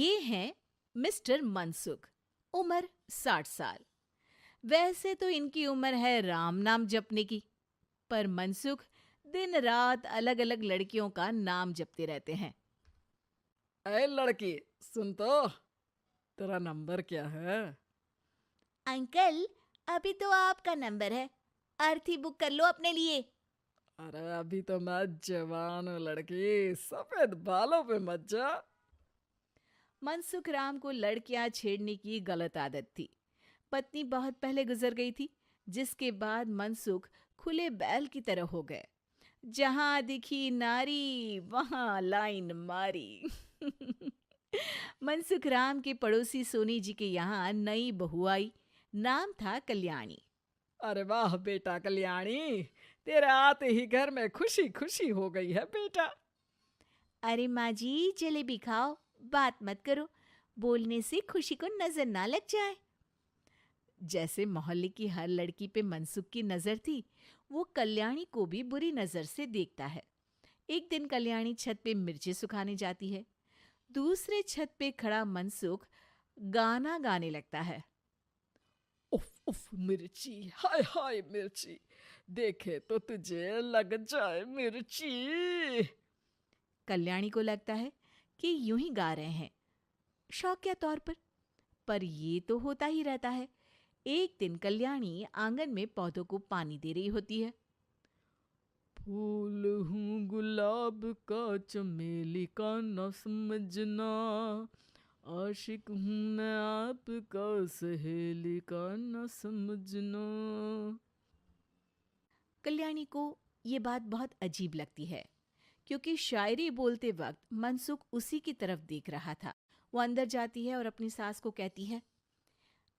ये हैं मिस्टर मनसुख, उम्र 60 साल। वैसे तो इनकी उम्र है राम नाम जपने की, पर मनसुख दिन रात अलग अलग लड़कियों का नाम जपते रहते हैं। अरे लड़की, सुन तो, तेरा नंबर क्या है? अंकल, अभी तो आपका नंबर है, अर्थी बुक कर लो अपने लिए। अरे अभी तो मैं जवान हूँ लड़की, सफेद बालों पे मत जा। मनसुख राम को लड़कियां छेड़ने की गलत आदत थी। पत्नी बहुत पहले गुजर गई थी, जिसके बाद मनसुख खुले बैल की तरह हो गए। जहां दिखी नारी वहां लाइन मारी। मनसुख राम के पड़ोसी सोनी जी के यहाँ नई बहू आई। नाम था कल्याणी। अरे वाह बेटा कल्याणी, तेरे आते ही घर में खुशी खुशी हो गई है बेटा। अरे माँ जी, जलेबी खाओ, बात मत करो, बोलने से खुशी को नजर ना लग जाए। जैसे मोहल्ले की हर लड़की पे मनसुख की नजर थी, वो कल्याणी को भी बुरी नजर से देखता है। एक दिन कल्याणी छत पे मिर्ची सुखाने जाती है। दूसरे छत पे खड़ा मनसुख गाना गाने लगता है। उफ उफ मिर्ची, हाय हाय मिर्ची, देखे तो तुझे लग जाए मिर्ची। कल्याणी को लगता है कि यूं ही गा रहे हैं, शौकिया तौर पर ये तो होता ही रहता है। एक दिन कल्याणी आंगन में पौधों को पानी दे रही होती है। फूल हूँ गुलाब का, चमेली का न समझना, आशिक हूँ मैं आपका, सहेली का न समझना। कल्याणी को ये बात बहुत अजीब लगती है, क्योंकि शायरी बोलते वक्त मनसुख उसी की तरफ देख रहा था। वो अंदर जाती है और अपनी सास को कहती है,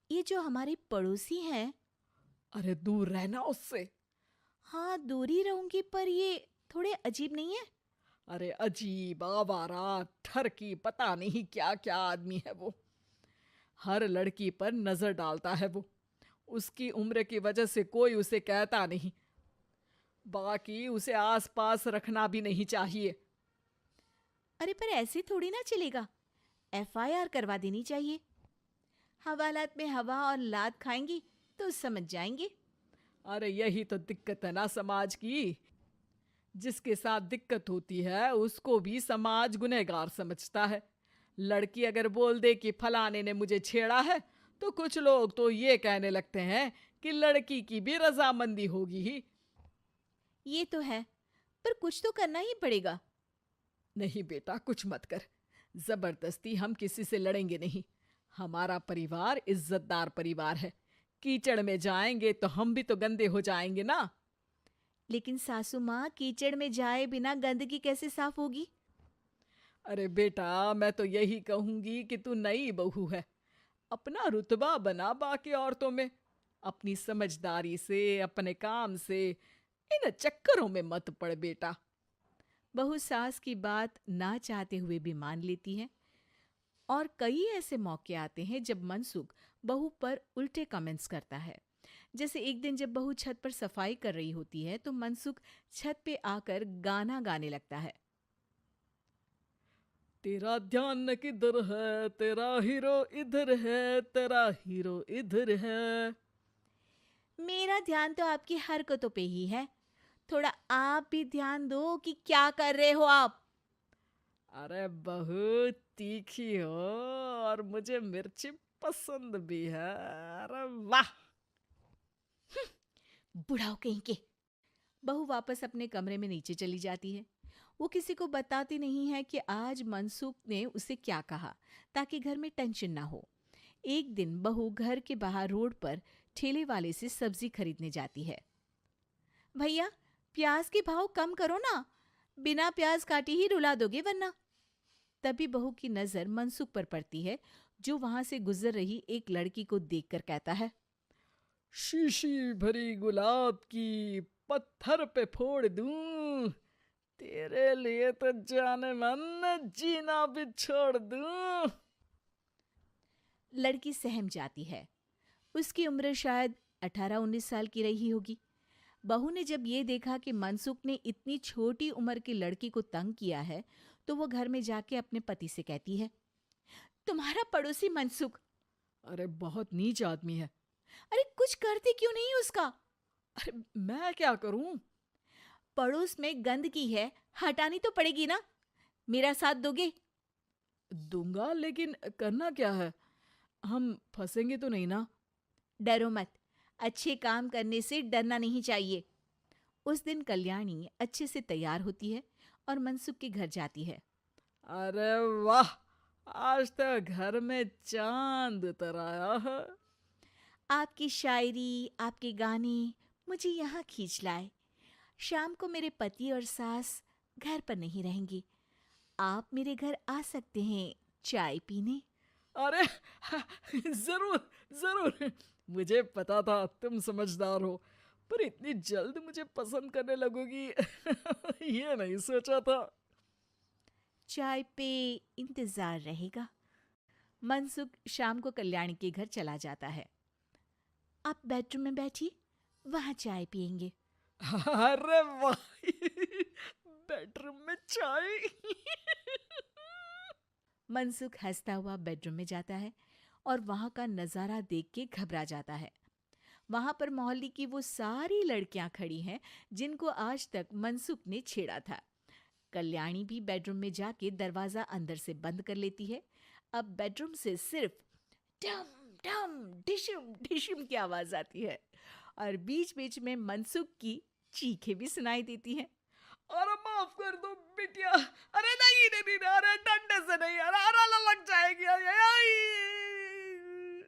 ये जो हमारे पड़ोसी हैं। अरे दूर रहना उससे। हाँ, दूरी रहूंगी, पर ये थोड़े अजीब नहीं है? अरे अजीब, आवारा, ठरकी, पता नहीं क्या क्या आदमी है वो। हर लड़की पर नजर डालता है वो। उसकी उम्र की वजह से कोई उसे कहता नहीं। बाकी उसे आसपास रखना भी नहीं चाहिए। अरे पर ऐसे थोड़ी ना चलेगा, एफआईआर करवा देनी चाहिए। हवालात में हवा और लात खाएंगी तो समझ जाएंगे। अरे यही तो दिक्कत है ना समाज की। जिसके साथ दिक्कत होती है उसको भी समाज गुनहगार समझता है। लड़की अगर बोल दे कि फलाने ने मुझे छेड़ा है, तो कुछ लोग तो ये कहने लगते हैं कि लड़की की भी रजामंदी होगी ही। ये तो है, पर कुछ तो करना ही पड़ेगा। नहीं बेटा, कुछ मत कर। जबरदस्ती हम किसी से लड़ेंगे नहीं। हमारा परिवार इज्जतदार परिवार है। कीचड़ में जाएंगे तो हम भी तो गंदे हो जाएंगे ना। लेकिन सासू माँ, कीचड़ में जाए बिना गंदगी कैसे साफ होगी? अरे बेटा, मैं तो यही कहूंगी कि तू नई बहू है। अपना रुतबा बना बाकी औरतों में। अपनी समझदारी से, अपने काम से इन चक्करों में मत पड़ बेटा। बहू सास की बात ना चाहते हुए भी मान लेती है। और कई ऐसे मौके आते हैं जब मनसुख बहू पर उल्टे कमेंट्स करता है। जैसे एक दिन जब बहू छत पर सफाई कर रही होती है, तो मनसुख छत पे आकर गाना गाने लगता है। तेरा ध्यान किधर है, तेरा हीरो इधर है, तेरा हीरो इधर है। मेरा ध्यान तो आपकी हरकतों पे ही है, थोड़ा आप भी ध्यान दो कि क्या कर रहे हो आप। अरे बहुत तीखी हो, और मुझे मिर्ची पसंद भी है। अरे वाह। बुढ़ाओ कहीं के। बहू वापस अपने कमरे में नीचे चली जाती है। वो किसी को बताती नहीं है कि आज मनसुख ने उसे क्या कहा, ताकि घर में टेंशन ना हो। एक दिन बहू घर के बाहर रोड पर ठेले वाले से सब्जी खरीदने जाती है। भैया, प्याज के भाव कम करो ना, बिना प्याज काटे ही रुला दोगे वरना। तभी बहू की नजर मनसुख पर पड़ती है, जो वहां से गुजर रही एक लड़की को देखकर कहता है, शीशी भरी गुलाब की, पत्थर पे फोड़ दूं। तेरे लिए तो जाने मन जीना भी छोड़ दूं। लड़की सहम जाती है। उसकी उम्र शायद 18-19 साल की रही होगी। बहू ने जब ये देखा कि मनसुख ने इतनी छोटी उम्र की लड़की को तंग किया है, तो वो घर में जाके अपने पति से कहती है, तुम्हारा पड़ोसी मनसुख। अरे बहुत नीच आदमी है। अरे कुछ करते क्यों नहीं उसका? अरे मैं क्या करूं? पड़ोस में गंदगी है, हटानी तो पड़ेगी ना। मेरा साथ दोगे? दूंगा, लेकिन करना क्या है? हम फंसेंगे तो नहीं ना? डरो मत, अच्छे काम करने से डरना नहीं चाहिए। उस दिन कल्याणी अच्छे से तैयार होती है और मनसुख के घर जाती है। अरे वाह, आज तो घर में चांद उतर आया है। आपकी शायरी, आपके गाने मुझे यहाँ खींच लाए। शाम को मेरे पति और सास घर पर नहीं रहेंगे। आप मेरे घर आ सकते हैं चाय पीने। अरे जरूर जरूर, मुझे पता था तुम समझदार हो, पर इतनी जल्द मुझे पसंद करने लगोगी ये नहीं सोचा था। चाय पे इंतजार रहेगा। मनसुख शाम को कल्याणी के घर चला जाता है। आप बेडरूम में बैठिए, वहां चाय पियेंगे। अरे वाह बेडरूम में चाय मनसुख हंसता हुआ बेडरूम में जाता है और वहां का नजारा देख के घबरा जाता है। वहां पर मोहल्ले की वो सारी लड़कियां खड़ी हैं जिनको आज तक मनसुख ने छेड़ा था। कल्याणी भी बेडरूम में जाके दरवाजा अंदर से बंद कर लेती है। अब बेडरूम से सिर्फ डम डम डिशुम डिशुम की आवाज आती है और बीच बीच में मनसुख की चीखें भी सुनाई देती हैं। अरे माफ कर दो बिटिया, अरे नहीं नहीं नहीं, अरे डंडे से नहीं, अरे अरे लग जाएगी, अरे आई।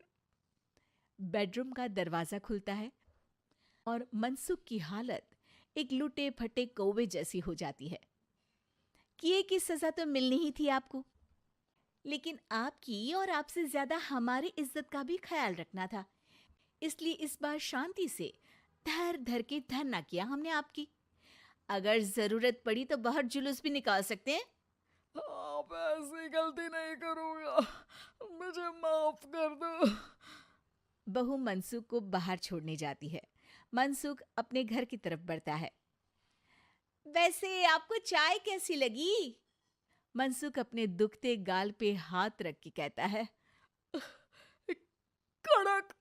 बेडरूम का दरवाजा खुलता है और मनसुख की हालत एक लुटे फटे कौवे जैसी हो जाती है। किए की सजा तो मिलनी ही थी आपको, लेकिन आपकी और आपसे ज्यादा हमारी इज्जत का भी ख्याल रखना था। इसलिए इस बार शांति से धर धर के धरना किया हमने आपकी। अगर जरूरत पड़ी तो बाहर जुलूस भी निकाल सकते हैं। आप ऐसी गलती नहीं करूंगा, मुझे माफ कर दो। बहू मनसुख को बाहर छोड़ने जाती है। मनसुख अपने घर की तरफ बढ़ता है। वैसे आपको चाय कैसी लगी? मनसुख अपने दुखते गाल पे हाथ रख के कहता है। कड़क